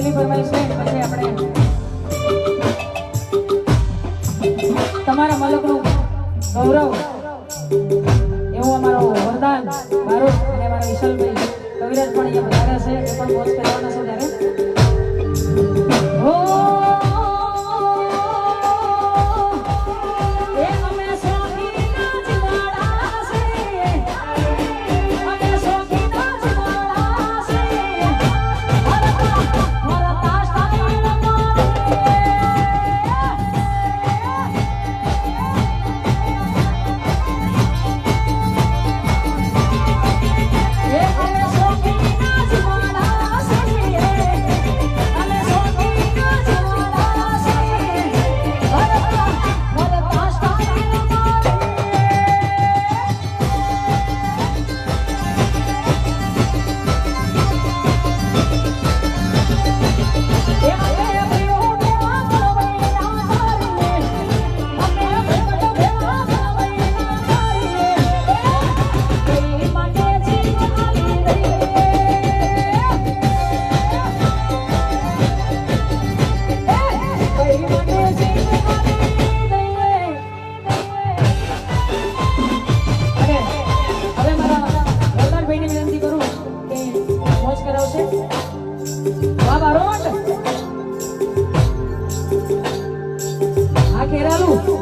છેલ્લી ફરમાઈશ છે પછી આપણે તમારા મલકનું ગૌરવ એવું અમારો વરદાન મારું અને અમારા વિશાલભાઈ કવિરાજ પણ અહીંયા પધાર્યા છે એ પણ મોજ કરવાના છે ત્યારે ખેરાલુ